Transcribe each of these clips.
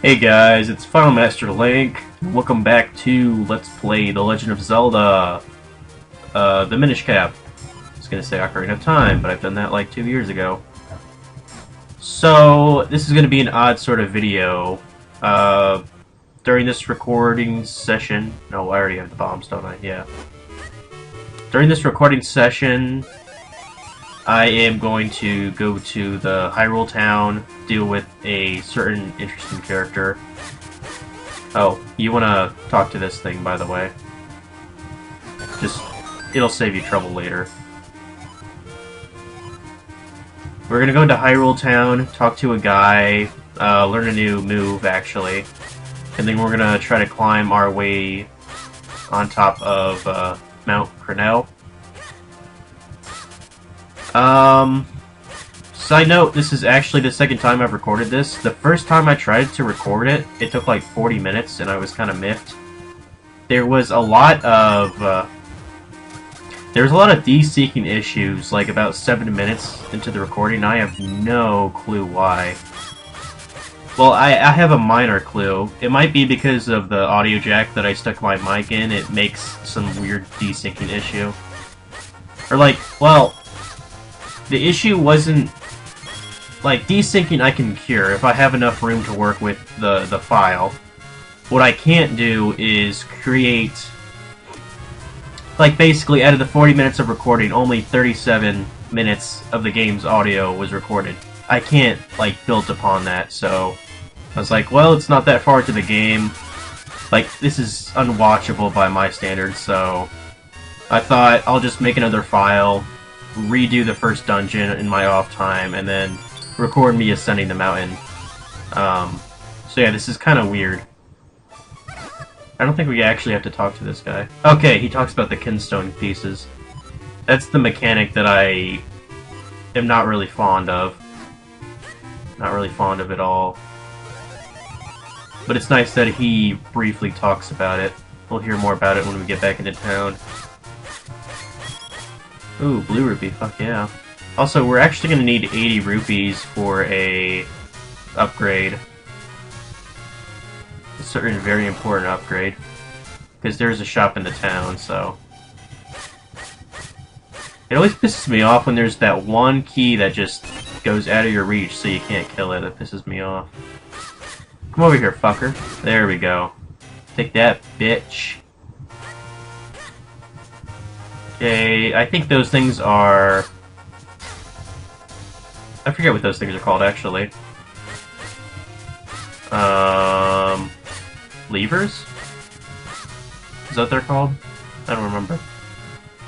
Hey guys, it's finalmasterlink. Welcome back to Let's Play The Legend of Zelda, the Minish cap. I was gonna say Ocarina of Time, but I've done that like 2 years ago. So, this is gonna be an odd sort of video. During this recording session... No, I already have the bombs, don't I? Yeah. During this recording session, I am going to go to the Hyrule town, deal with a certain interesting character. Oh, you wanna talk to this thing, by the way. It'll save you trouble later. We're gonna go into Hyrule town, talk to a guy, learn a new move, actually. And then we're gonna try to climb our way on top of, Mount Crenel. Side note, this is actually the second time I've recorded this. The first time I tried to record it, it took like 40 minutes and I was kind of miffed. There was a lot of de-syncing issues, like about 7 minutes into the recording. I have no clue why. Well, I have a minor clue. It might be because of the audio jack that I stuck my mic in. It makes some weird de-syncing issue. Or like, well, the issue wasn't... Like, desyncing I can cure if I have enough room to work with the file. What I can't do is create... Like, basically, out of the 40 minutes of recording, only 37 minutes of the game's audio was recorded. I can't, like, build upon that, so... I was like, well, it's not that far into the game. Like, this is unwatchable by my standards, so... I thought, I'll just make another file, redo the first dungeon in my off time, and then record me ascending the mountain. So yeah, this is kind of weird. I don't think we actually have to talk to this guy. Okay, he talks about the kinstone pieces. That's the mechanic that I am not really fond of. Not really fond of at all. But it's nice that he briefly talks about it. We'll hear more about it when we get back into town. Ooh, blue rupee, fuck yeah. Also, we're actually going to need 80 rupees for a upgrade. A certain very important upgrade. Because there's a shop in the town, so... It always pisses me off when there's that one key that just goes out of your reach so you can't kill it. That pisses me off. Come over here, fucker. There we go. Take that, bitch. Okay, I think those things are... I forget what those things are called, actually. Levers? Is that what they're called? I don't remember.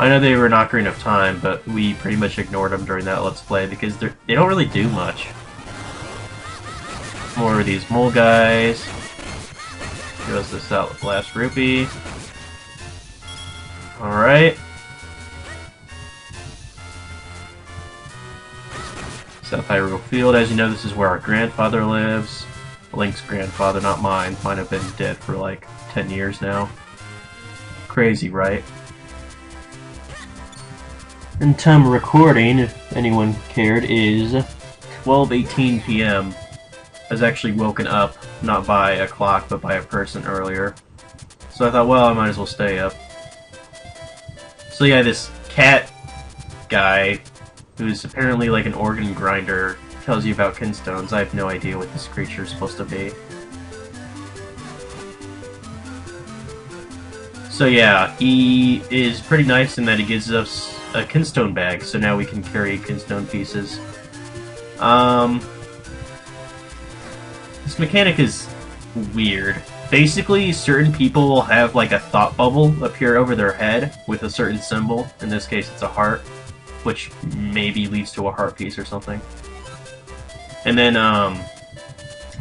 I know they were in Ocarina of Time, but we pretty much ignored them during that Let's Play because they don't really do much. More of these mole guys. Give us this last rupee. Alright. South Hyrule Field. As you know, this is where our grandfather lives. Link's grandfather, not mine. Mine have been dead for like 10 years now. Crazy, right? And time of recording, if anyone cared, is 12:18 p.m. I was actually woken up, not by a clock, but by a person earlier. So I thought, well, I might as well stay up. So yeah, this cat guy, who's apparently like an organ grinder, tells you about kinstones. I have no idea what this creature is supposed to be. So yeah, he is pretty nice in that he gives us a kinstone bag, so now we can carry kinstone pieces. This mechanic is weird. Basically, certain people will have like a thought bubble appear over their head with a certain symbol. In this case, it's a heart, which maybe leads to a heart piece or something. And then,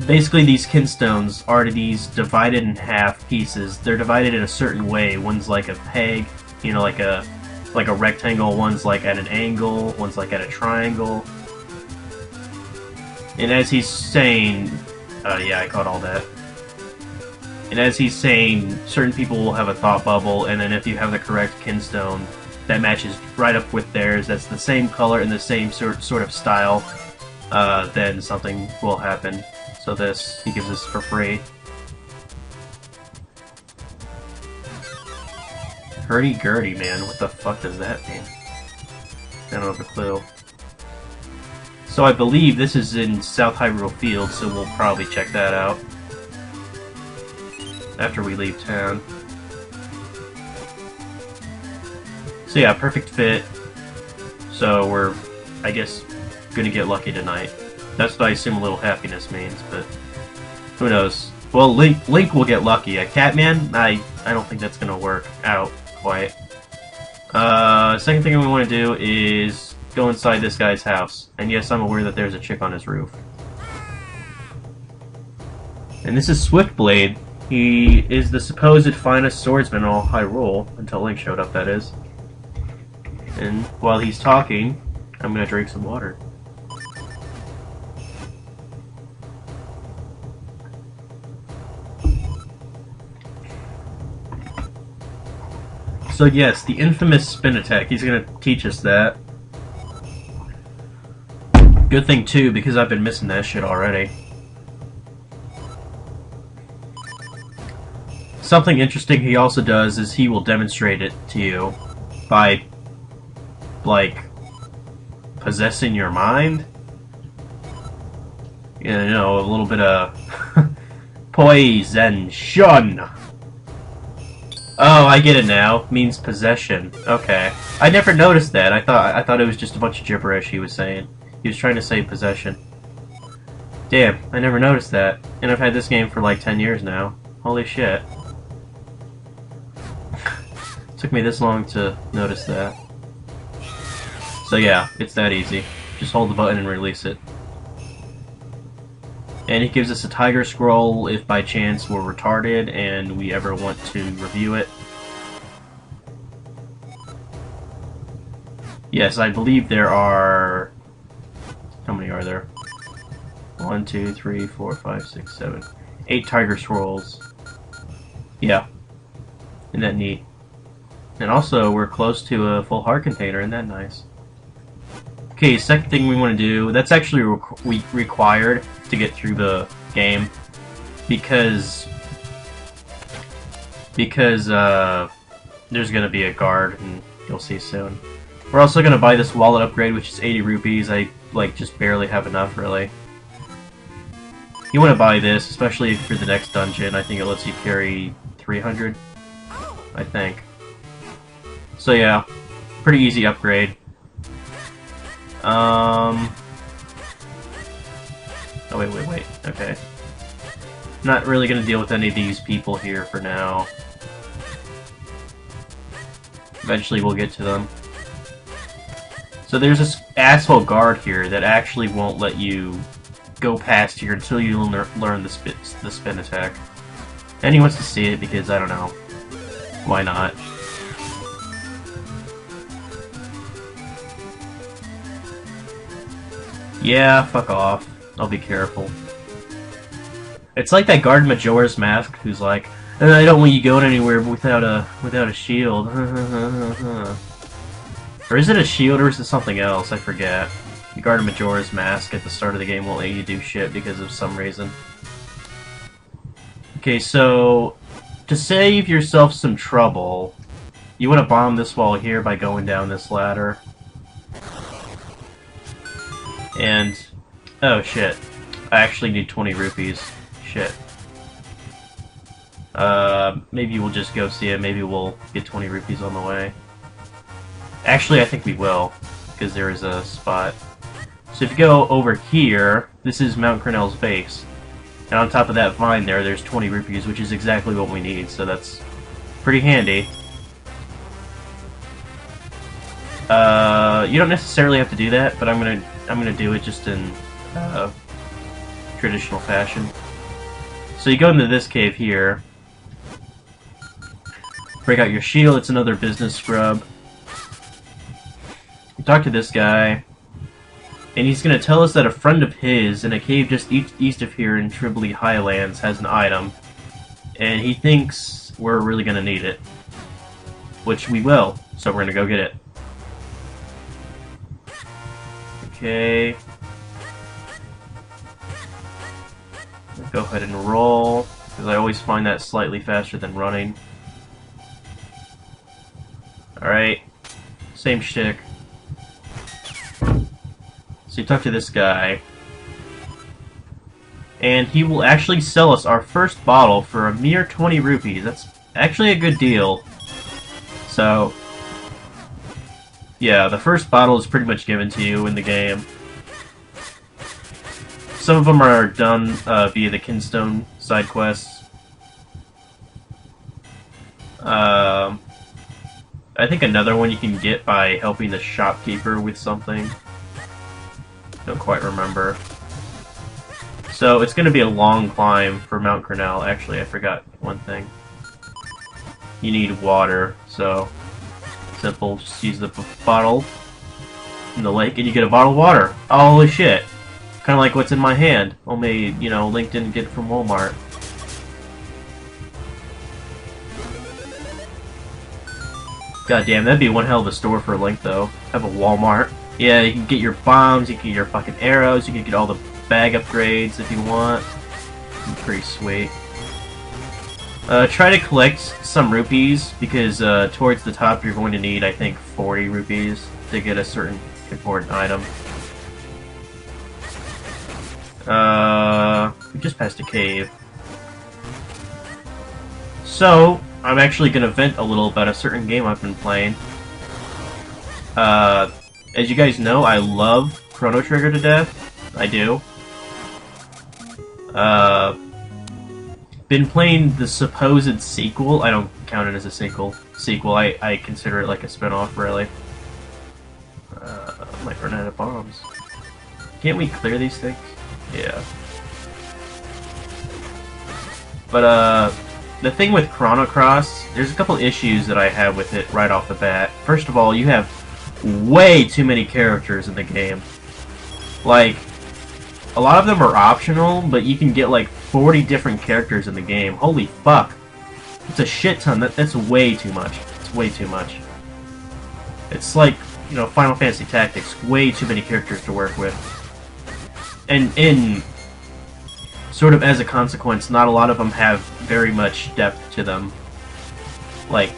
basically these kinstones are these divided in half pieces. They're divided in a certain way. One's like a peg, you know, like a rectangle. One's like at an angle. One's like at a triangle. And as he's saying, yeah, I caught all that. And as he's saying, certain people will have a thought bubble, and then if you have the correct kinstone that matches right up with theirs, that's the same color and the same sort of style, then something will happen. So this, he gives us for free. Hurdy-gurdy, man. What the fuck does that mean? I don't have a clue. So I believe this is in South Hyrule Field, so we'll probably check that out after we leave town. So yeah, perfect fit. So we're, I guess, gonna get lucky tonight. That's what I assume a little happiness means, but who knows? Well, Link will get lucky. A Catman? I don't think that's gonna work out quite. Second thing we want to do is go inside this guy's house. And yes, I'm aware that there's a chick on his roof. And this is Swiftblade. He is the supposed finest swordsman in all Hyrule, until Link showed up, that is. And while he's talking, I'm gonna drink some water. So yes, the infamous spin attack, he's gonna teach us that. Good thing too, because I've been missing that shit already. Something interesting he also does is he will demonstrate it to you by, like, possessing your mind. You know, a little bit of poison. Oh, I get it now. Means possession. Okay. I never noticed that. I thought it was just a bunch of gibberish he was saying. He was trying to say possession. Damn, I never noticed that. And I've had this game for like 10 years now. Holy shit. Took me this long to notice that. So yeah, it's that easy. Just hold the button and release it. And it gives us a tiger scroll if by chance we're retarded and we ever want to review it. Yes, I believe there are... How many are there? 1, 2, 3, 4, 5, 6, 7, 8 tiger scrolls. Yeah. Isn't that neat? And also, we're close to a full heart container. Isn't that nice? Okay, second thing we want to do, that's actually required to get through the game, because there's going to be a guard, and you'll see soon. We're also going to buy this wallet upgrade, which is 80 rupees. I, like, just barely have enough, really. You want to buy this, especially for the next dungeon. I think it lets you carry 300, I think. So yeah, pretty easy upgrade. Oh, wait. Okay. Not really gonna deal with any of these people here for now. Eventually we'll get to them. So there's this asshole guard here that actually won't let you go past here until you learn the spin attack. And he wants to see it because, I don't know, why not? Yeah, fuck off. I'll be careful. It's like that guard in Majora's Mask who's like, I don't want you going anywhere without a shield. Or is it a shield or is it something else? I forget. The guard in Majora's Mask at the start of the game won't let you do shit because of some reason. Okay, so to save yourself some trouble, you want to bomb this wall here by going down this ladder. And, oh shit, I actually need 20 rupees. Shit. Maybe we'll just go see it, maybe we'll get 20 rupees on the way. Actually, I think we will, because there is a spot. So if you go over here, this is Mount Crenel's base. And on top of that vine there's 20 rupees, which is exactly what we need, so that's pretty handy. You don't necessarily have to do that, but I'm gonna do it just in traditional fashion. So you go into this cave here, break out your shield. It's another business scrub. You talk to this guy, and he's gonna tell us that a friend of his in a cave just east of here in Tribly Highlands has an item, and he thinks we're really gonna need it, which we will. So we're gonna go get it. Okay. Go ahead and roll, because I always find that slightly faster than running. Alright, same shtick. So you talk to this guy, and he will actually sell us our first bottle for a mere 20 rupees. That's actually a good deal. So, yeah, the first bottle is pretty much given to you in the game. Some of them are done via the Kinstone side quests. I think another one you can get by helping the shopkeeper with something. Don't quite remember. So it's going to be a long climb for Mount Crenel. Actually, I forgot one thing. You need water, so simple. Just use the bottle in the lake and you get a bottle of water. Holy shit. Kind of like what's in my hand. Only, you know, Link didn't get it from Walmart. God damn, that'd be one hell of a store for Link, though. Have a Walmart. Yeah, you can get your bombs, you can get your fucking arrows, you can get all the bag upgrades if you want. Pretty sweet. Try to collect some rupees, because towards the top you're going to need, I think, 40 rupees to get a certain important item. We just passed a cave. So, I'm actually going to vent a little about a certain game I've been playing. As you guys know, I love Chrono Trigger to death. I do. Been playing the supposed sequel. I don't count it as a sequel. I consider it like a spin-off, really. Might run out of bombs. Can't we clear these things? Yeah. But, the thing with Chrono Cross, there's a couple issues that I have with it right off the bat. First of all, you have way too many characters in the game. Like, a lot of them are optional, but you can get like 40 different characters in the game. Holy fuck. It's a shit ton. That's way too much. It's way too much. It's like, you know, Final Fantasy Tactics. Way too many characters to work with. And sort of as a consequence, not a lot of them have very much depth to them. Like,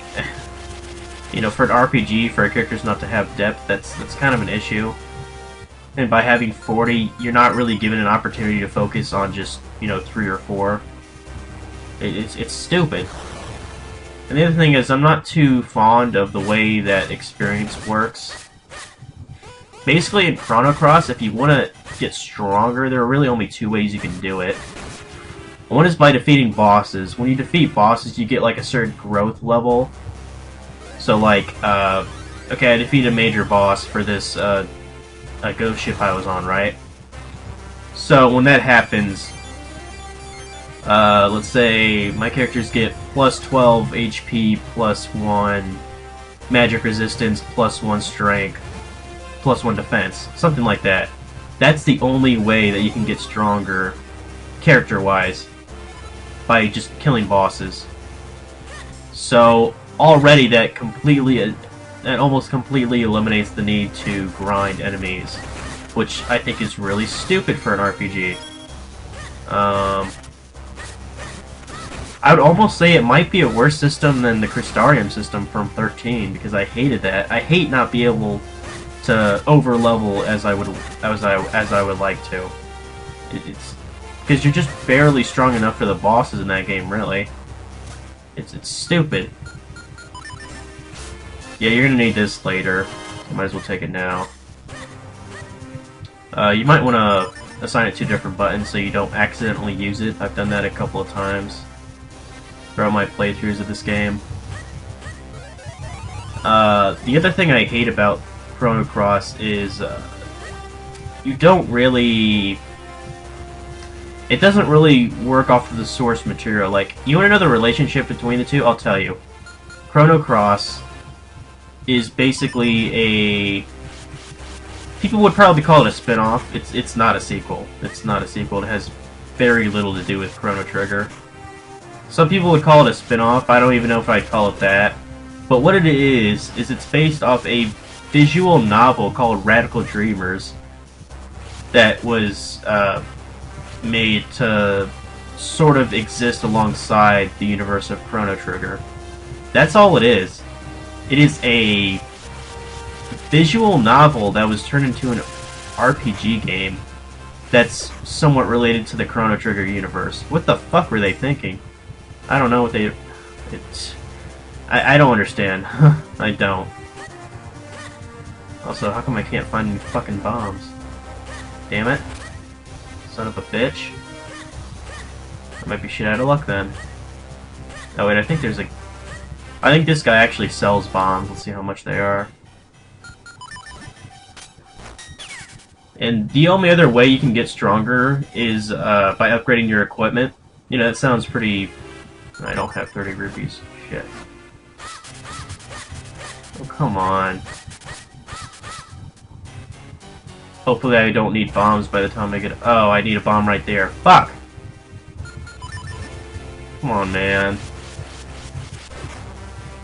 you know, for an RPG, for characters not to have depth, that's kind of an issue. And by having 40, you're not really given an opportunity to focus on just, you know, 3 or 4. It's stupid. And the other thing is, I'm not too fond of the way that experience works. Basically, in Chrono Cross, if you want to get stronger, there are really only 2 ways you can do it. One is by defeating bosses. When you defeat bosses, you get like a certain growth level. So like, okay, I defeated a major boss for this a ghost ship I was on, right? So when that happens, let's say my characters get plus 12 HP, plus 1 magic resistance, plus 1 strength, plus 1 defense, something like that. That's the only way that you can get stronger, character-wise, by just killing bosses. So already that almost completely eliminates the need to grind enemies, which I think is really stupid for an RPG. I would almost say it might be a worse system than the Crystarium system from 13, because I hated that. I hate not being able to over level as I would like to. It's because you're just barely strong enough for the bosses in that game, really. It's stupid. Yeah, you're gonna need this later. You might as well take it now. You might want to assign it 2 different buttons so you don't accidentally use it. I've done that a couple of times throughout my playthroughs of this game. The other thing I hate about Chrono Cross is you don't really... It doesn't really work off of the source material. Like, you want to know the relationship between the two? I'll tell you. Chrono Cross is basically a... People would probably call it a spin-off. It's not a sequel. It's not a sequel. It has very little to do with Chrono Trigger. Some people would call it a spin-off. I don't even know if I'd call it that. But what it is it's based off a visual novel called Radical Dreamers that was made to sort of exist alongside the universe of Chrono Trigger. That's all it is. It is a visual novel that was turned into an RPG game that's somewhat related to the Chrono Trigger universe. What the fuck were they thinking? I don't know what they... I don't understand. I don't. Also, how come I can't find any fucking bombs? Damn it. Son of a bitch. I might be shit out of luck then. Oh wait, I think there's a... I think this guy actually sells bombs. Let's see how much they are. And the only other way you can get stronger is by upgrading your equipment. You know, that sounds pretty... I don't have 30 rupees. Shit. Oh, come on. Hopefully I don't need bombs by the time I get... Oh, I need a bomb right there. Fuck! Come on, man.